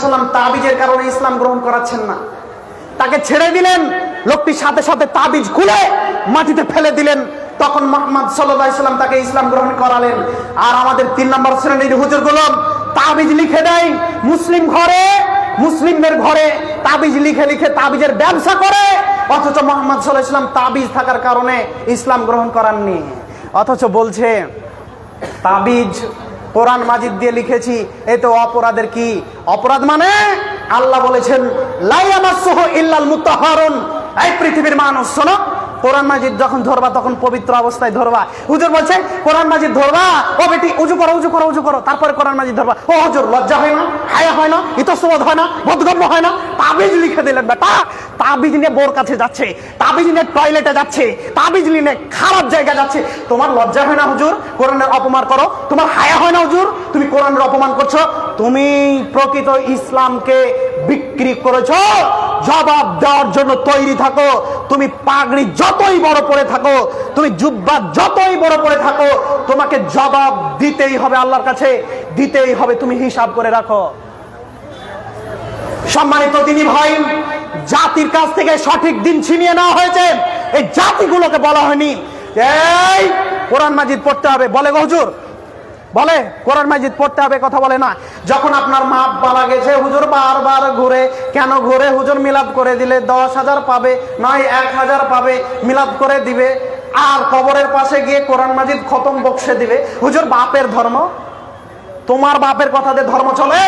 সাল্লাম তাবিজের কারণে ইসলাম গ্রহণ করাচ্ছেন না, তাকে ছেড়ে দিলেন, লোকটির সাথে সাথে তাবিজ খুলে মাটিতে ফেলে দিলেন। তখন মুহাম্মদ সাল্লাল্লাহু আলাইহি সাল্লাম তাকে ইসলাম গ্রহণ করালেন। আর আমাদের 3 নম্বর শ্রেণীর হুজুরগুলো তাবিজ লিখে দেয় মুসলিমদের ঘরে তাবিজ লিখে লিখে তাবিজের ব্যবসা করে, অথচ মুহাম্মদ সাল্লাল্লাহু আলাইহি সাল্লাম তাবিজ থাকার কারণে ইসলাম গ্রহণ করাননি। অথচ বলছে তাবিজ কোরআন মাজিদ দিয়ে লিখেছি, এ তো অপরাধের কি অপরাধ? মানে আল্লাহ বলেছেন লা ইয়ামাসসুহু ইল্লাল মুতাহহারুন। এই পৃথিবীর মানুষ শোনো, কোরআন মাজিদ যখন ধরবা তখন পবিত্র অবস্থায় ধরবা। হুজুর বলছে কোরআন মাজিদ ধরবা, ও বেটি উজু করো, তারপরে কোরআন মাজিদ ধরবা। ও হুজুর লজ্জা হয় না, হায়া হয় না, ইতস্তবোধ হয় না, বোধগম্য হয় না? তাবিজ লিখে দিলেন বেটা, তাবিজ নিয়ে বোর কাছে যাচ্ছে, তাবিজ নিয়ে টয়লেটে যাচ্ছে, তাবিজ নিয়ে খারাপ জায়গা যাচ্ছে। তোমার লজ্জা হয় না হুজুর কোরআনের অপমান করো? তোমার হায়া হয় না হুজুর তুমি কোরআনের অপমান করছো? তুমি প্রকৃত ইসলামকে বিক্রি করেছো। জবাব দেওয়ার জন্য তৈরি থাকো। তুমি পাগড়ি যতই বড় পরে থাকো, তুমি জুব্বা যতই বড় পরে থাকো, তোমাকে জবাব দিতেই হবে, আল্লাহর কাছে দিতেই হবে। তুমি হিসাব করে রাখো। সম্মানিত দিনী ভাই, জাতির কাছ থেকে সঠিক দিন ছিনিয়ে নেওয়া হয়েছে। এই জাতিগুলোকে বলা হয়নি এই কোরআন মাজিদ পড়তে হবে, বলে গো হুজুর, বলে কোরআন মাজিদ পড়তে হবে, কথা বলে না। যখন আপনার মা মারা গেছে, হুজুর বারবার ঘুরে, কেন ঘুরে? হুজুর মিলাদ করে দিলে 10,000 পাবে, নয় 1,000 পাবে, মিলাদ করে দিবে, আর কবরের পাশে গিয়ে কোরআন মাজিদ খতম বক্সে দিবে। হুজুর বাপের ধর্ম, তোমার বাপের কথা দিয়ে ধর্ম চলে?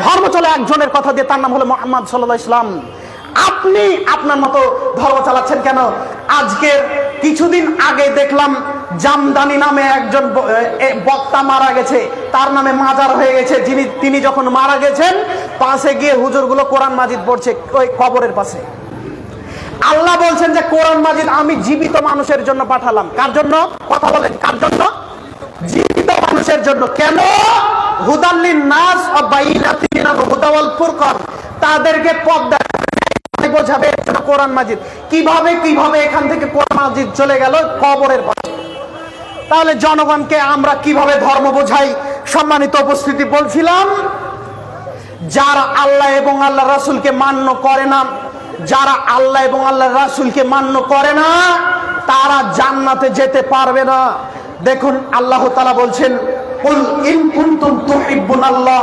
ধর্ম চলে একজনের কথা দিয়ে, তার নাম হলো মুহাম্মদ সাল্লাল্লাহু আলাইহি ওয়াসাল্লাম। আপনি আপনার মতো ধর্ম চালাচ্ছেন কেন? আজকের কিছুদিন আগে দেখলাম জামদানি নামে একজন বক্তা মারা গেছে, তার নামে মাজার হয়ে গেছে। তিনি যখন মারা গেছেন, পাশে গিয়ে হুজুরগুলো কোরআন মাজিদ পড়ছে ওই কবরের পাশে। আল্লাহ বলছেন যে কোরআন মাজিদ আমি জীবিত মানুষের জন্য পাঠালাম। কার জন্য? কথা বলেন, কার জন্য? জীবিত মানুষের জন্য। কেন? হুদাল্লিন নাস ওয়া বাইনাতিন মিনাল হুদা ওয়াল ফুরকান, তাদেরকে পথ বোঝাবে কোরআন মাজিদ। কিভাবে এখান থেকে কোরআন মাজিদ চলে গেল কবরের পাশে? তাহলে জনগণকে আমরা কিভাবে ধর্ম বোঝাই? সম্মানিত উপস্থিতি, বলছিলাম যারা আল্লাহ এবং আল্লাহ রাসূলকে মান্য করে না, যারা আল্লাহ এবং আল্লাহ রাসূলকে মান্য করে না, তারা জান্নাতে যেতে পারবে না। দেখুন আল্লাহ তাআলা বলছেন কুল ইন কুনতুম তুহিব্বুনাল্লাহ।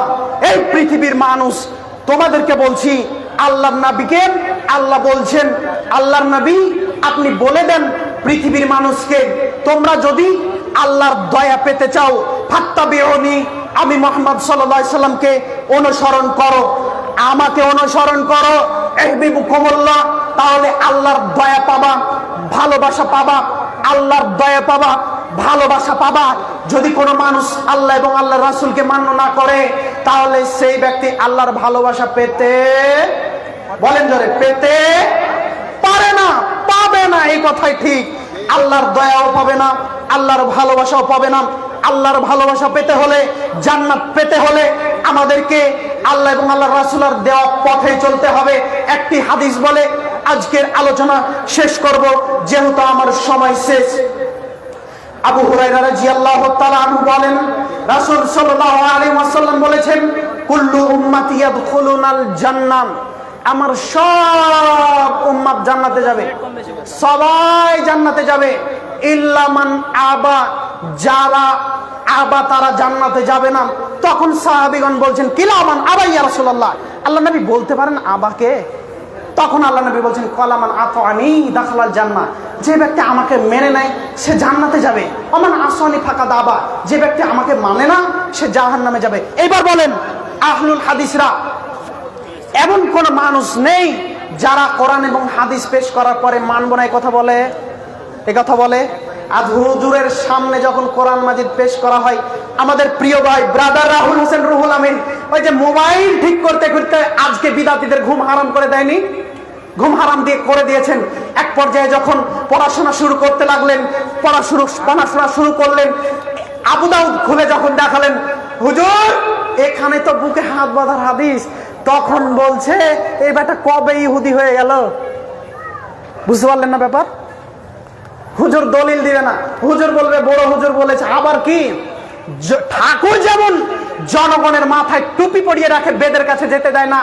এই পৃথিবীর মানুষ, তোমাদেরকে বলছি, আল্লাহর নবীকে আল্লাহ বলছেন, আল্লাহর নবী আপনি বলে দেন পৃথিবীর মানুষকে, তোমরা যদি আল্লাহর দয়া পেতে চাও, ফাত্তাবিউনি, আমি মুহাম্মদ সাল্লাল্লাহু আলাইহি সাল্লামকে অনুসরণ করো, আমাকে অনুসরণ করো, ইহবিবুকুমুল্লাহ, তাহলে আল্লাহর দয়া পাবা, ভালোবাসা পাবা, আল্লাহর দয়া পাবা, ভালোবাসা পাবা। যদি কোনো মানুষ আল্লাহ এবং আল্লাহর রাসূলকে মান্য না করে, তাহলে সেই ব্যক্তি আল্লাহর ভালোবাসা পেতে, বলেন জোরে, পেতে পারে না, পাবে না। এই কথাই ঠিক। আল্লাহর দয়াও পাবে না, আল্লাহর ভালোবাসাও পাবে না। আল্লাহর ভালোবাসা পেতে হলে, জান্নাত পেতে হলে আমাদেরকে আল্লাহ এবং আল্লাহর রাসূলের দেওয়া পথে চলতে হবে। একটি হাদিস বলে আজকের আলোচনা শেষ করব, যেহেতু আমার সময় শেষ। আবু হুরায়রা রাদিয়াল্লাহু তাআলা আনহু বলেন, রাসূল সাল্লাল্লাহু আলাইহি ওয়াসাল্লাম বলেছেন, কুল্লু উম্মতি ইয়াদখুলুনাল জান্নাহ, আমার সব উম্মত জান্নাতে যাবে, সবাই জান্নাতে যাবে, ইল্লা মান আবা, যারা আবা তারা জান্নাতে যাবে না। তখন সাহাবীগণ বলছেন কিলা মান আবা ইয়া রাসূলুল্লাহ, আল্লাহ নবী বলতে পারেন আবাকে? তখন আল্লাহ নবী বলছেন কলামান আতানি দাখালাল জান্নাহ, যে ব্যক্তি আমাকে মেনে নেয় সে জান্নাতে যাবে। ওমান আসানি ফাকাদ আবা, যে ব্যক্তি আমাকে মানে না সে জাহান্নামে যাবে। এবার বলেন আহলুল হাদিসরা, এমন কোন মানুষ নেই যারা কোরআন এবং হাদিস পেশ করার পরে মানব না এই কথা বলে? এই কথা বলে? আজ হুজুরের সামনে যখন কোরআন মাজিদ পেশ করা হয়, আমাদের প্রিয় ভাই ব্রাদার রাহুল হোসেন রুহুল আমিন ওই যে মোবাইল ঠিক করতে করতে আজকে বিদাতীদের ঘুম হারাম করে দেয়নি? ঘুম হারাম দিয়ে করে দিয়েছেন। এক পর্যায়ে যখন পড়াশোনা শুরু করতে লাগলেন, পড়াশোনা শুরু করলেন, আবু দাউদ খুলে যখন দেখালেন, হুজুর এখানে তো বুকে হাত বাঁধার হাদিস, তখন বলছে এই ব্যাটা কবে ইহুদি হয়ে গেল। বুঝতে পারলেন না ব্যাপার? হুজুর দলিল দিবে না, হুজুর বলবে বড় হুজুর বলেছে। আবার কি ঠাকুর যেমন জনগণের মাথায় টুপি পরিয়ে রাখে, বেদের কাছে যেতে দেয় না।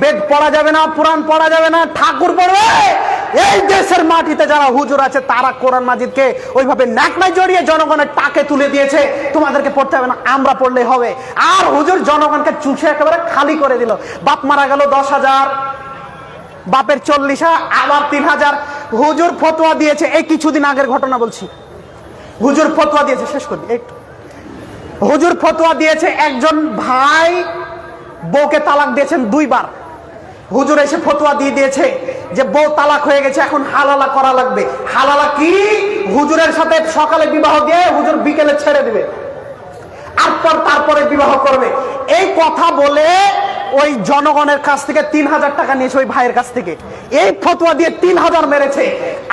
বেদ পড়া যাবে না, পুরাণ পড়া যাবে না, ঠাকুর পড়বে। এই দেশের মাটিতে যারা হুজুর আছে তারা কোরআন মাজিদকে ওইভাবে ন্যাকড়ায় জড়িয়ে জনগণের টাকে তুলে দিয়েছে, তোমাদেরকে পড়তে হবে না, আমরা পড়লেই হবে। আর হুজুর জনগণকে চুষে একেবারে খালি করে দিল। বাপ মারা গেল 10,000, বাপের 40, আবার 3,000। হুজুর ফতোয়া দিয়েছে, এই কিছুদিন আগের ঘটনা বলছি। হুজুর ফতোয়া দিয়েছে, শেষ করি একটু। হুজুর ফতোয়া দিয়েছে, একজন ভাই বউকে তালাক দিয়েছেন 2 বার। হুজুর এসে ফতোয়া দিয়ে দিয়েছে যে বউ তালাক হয়ে গেছে, এখন হালালা করা লাগবে। হালালা কি? হুজুরের সাথে সকালে বিবাহ দিয়ে হুজুর বিকেলে ছেড়ে দিবে, তারপরে বিবাহ করবে। এই কথা বলে ওই জনগণের কাছ থেকে 3,000 টাকা নিয়েছে ওই ভাইয়ের কাছ থেকে। এই ফতোয়া দিয়ে 3,000 মেরেছে।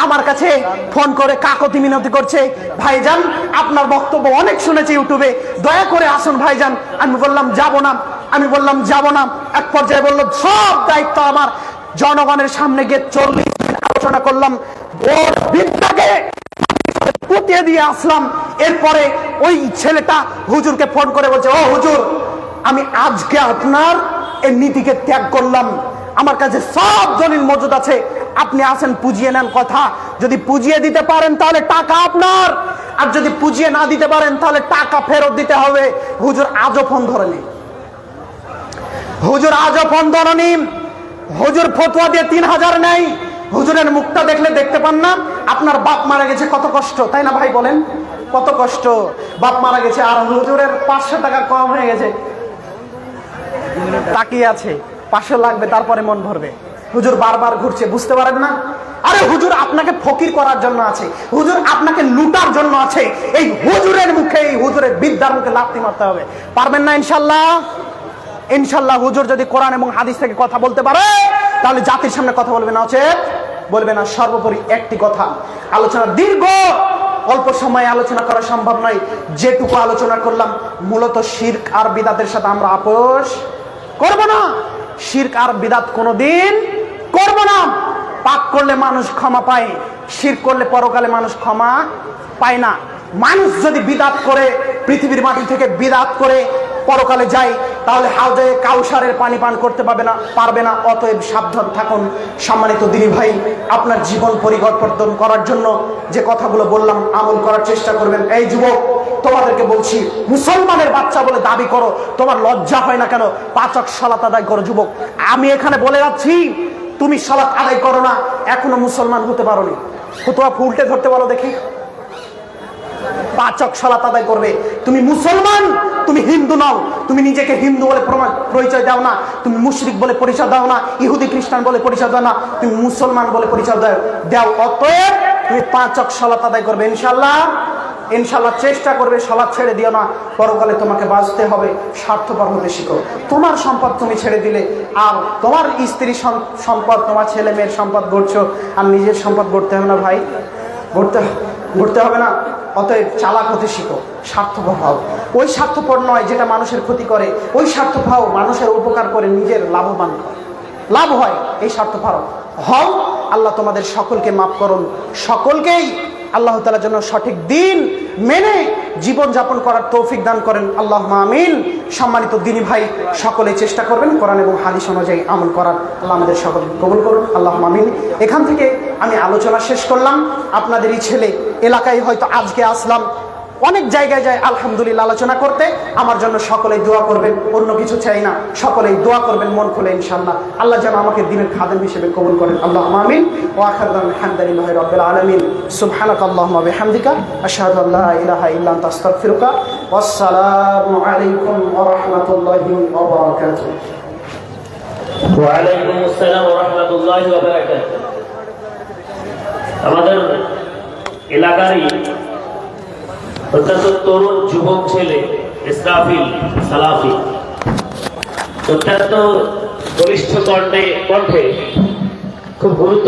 আমার কাছে ফোন করে কাকতি মিনতি করছে, ভাইজান আপনার বক্তব্য অনেক শুনেছি ইউটিউবে, দয়া করে আসুন ভাইজান। আমি বললাম যাব না। এক পর্যায়ে বলল সব দায়িত্ব আমার। জনগণের সামনে গিয়ে 40 মিনিট আলোচনা করলাম, ওর বিদ্যাকে পুঁতিয়ে দিয়ে আসলাম। এরপরে ওই ছেলেটা হুজুরকে ফোন করে বলছে, ও হুজুর, আমি আজকে আপনার এই নীতিকে ত্যাগ করলাম, আমার কাছে সব দলিল মজুদ আছে, আপনি আসেন পুজিয়ে নেন কথা। যদি পুজিয়ে দিতে পারেন তাহলে টাকা আপনার, আর যদি পুজিয়ে না দিতে পারেন তাহলে টাকা ফেরত দিতে হবে। হুজুর আজও ফোন ধরেনি, হুজুর ফতোয়া দিয়ে 3,000 নেই। হুজুরের মুখটা দেখলে দেখতে পান না? আপনার বাপ মারা গেছে, কত কষ্ট, তাই না ভাই বলেন? কত কষ্ট, বাপ মারা গেছে আর হুজুরের 500 টাকা কম হয়ে গেছে, তাকিয়ে আছে 500 লাগবে, তারপরে মন ভরবে। হুজুর বারবার ঘুরছে, বুঝতে পারেন না? আরে হুজুর আপনাকে ফকির করার জন্য আছে, হুজুর আপনাকে লুটার জন্য আছে। এই হুজুরের মুখে, এই হুজুরের বিদ্যার মুখে লাথি মারতে হবে। পারবেন না ইনশাল্লাহ? ইনশাল্লাহ হুজুর যদি কোরআন এবং হাদিস থেকে কথা বলতে পারে তাহলে জাতির সামনে কথা বলবে না, বলবে না। সর্বোপরি একটি কথা, আলোচনা দীর্ঘ, অল্প সময়ে আলোচনা করা সম্ভব নয়। যেটুকু আলোচনা করলাম মূলত শিরক আর বিদাতের সাথে আমরা আপোষ করব না। শিরক আর বিদাত কোনোদিন করব না। পাপ করলে মানুষ ক্ষমা পায়, শিরক করলে পরকালে মানুষ ক্ষমা পায় না। মানুষ যদি বিদাত করে, পৃথিবীর মাটি থেকে বিদাত করে পরকালে যায়, তাহলে হাউজে কাউসারের পানি পান করতে পারবে না। অতএব সাবধান থাকুন। সম্মানিত দিনী ভাই, আপনার জীবন পরিবর্তন করার জন্য যে কথাগুলো বললাম আমল করার চেষ্টা করবেন। এই যুবক, তোমাদেরকে বলছি, মুসলমানের বাচ্চা বলে দাবি করো, তোমার লজ্জা হয় না কেন? 5 ওয়াক্ত সালাত আদায় করো। যুবক, আমি এখানে বলে যাচ্ছি, তুমি সালাত আদায় করো না, এখনো মুসলমান হতে পারোনি। ফতোয়া উল্টে ধরতে বলো দেখি। 5 ওয়াক্ত সালাত আদায় করবে, তুমি মুসলমান, তুমি হিন্দু নও। তুমি নিজেকে হিন্দু বলে পরিচয় দাও না, তুমি মুশরিক বলে পরিচয় দাও না, ইহুদি খ্রিস্টান বলে পরিচয় দাও না, তুমি মুসলমান বলে পরিচয় দাও। অতএব তুমি 5 ওয়াক্ত সালাত আদায় করবে ইনশাআল্লাহ। চেষ্টা করবে, সালাত ছেড়ে দিও না। পরকালে তোমাকে বাঁচতে হবে, স্বার্থপর হতে শিখো। তোমার সম্পদ তুমি ছেড়ে দিলে, আর তোমার স্ত্রী সম্পদ, তোমার ছেলে মেয়ের সম্পদ গড়ছো, আর নিজের সম্পদ গড়তে হবে না ভাই, গড়তে হবে না। অতএব চালাক হতে শিখো, স্বার্থপর হও। ওই স্বার্থপর নয় যেটা মানুষের ক্ষতি করে, ওই স্বার্থপর হও মানুষের উপকার করে নিজের লাভ হয়, এই স্বার্থপর হও। আল্লাহ তোমাদের সকলকে মাফ করুন, সকলকেই আল্লাহ তাআলার জন্য সঠিক দিন মেনে জীবন যাপন করার তৌফিক দান করেন, আল্লাহুম্মা আমিন। সম্মানিত দিনী ভাই, সকলে চেষ্টা করবেন কোরআন এবং হাদিস অনুযায়ী আমল করার। আল্লাহ আমাদের সকলকে কবুল করুন, আল্লাহুম্মা আমিন। এখান থেকে আমি আলোচনা শেষ করলাম। আপনাদেরই ছেলে এলাকায় হয়তো আজকে আসলাম, অনেক জায়গায় যায় আলহামদুলিল্লাহ আলোচনা করতে। আমার জন্য সকলেই দোয়া করবেন, অন্য কিছু চাই না, সকলেই দোয়া করবেন মন খুলে ইনশাআল্লাহ। আল্লাহ যেন আমাকে দ্বীনের খাদেম হিসেবে কবুল করেন, আল্লাহুম্মা আমিন। ওয়া আখিরু দাওয়ানা আলহামদুলিল্লাহি রাব্বিল আলামিন। সুবহানাকাল্লাহুম্মা ওয়া বিহামদিকা, আশহাদু আল্লা ইলাহা ইল্লা আনতা, আস্তাগফিরুকা। ওয়াসসালামু আলাইকুম ওয়া রাহমাতুল্লাহি ওয়া বারাকাতুহু। ওয়া আলাইকুম আসসালাম ওয়া রাহমাতুল্লাহি ওয়া বারাকাতুহু। আমাদের এলাকারই অত্যন্ত তরুণ যুবক ছেলে ইসরাফিল সালাফি অত্যন্ত বলিষ্ঠ কণ্ঠে খুব গুরুত্ব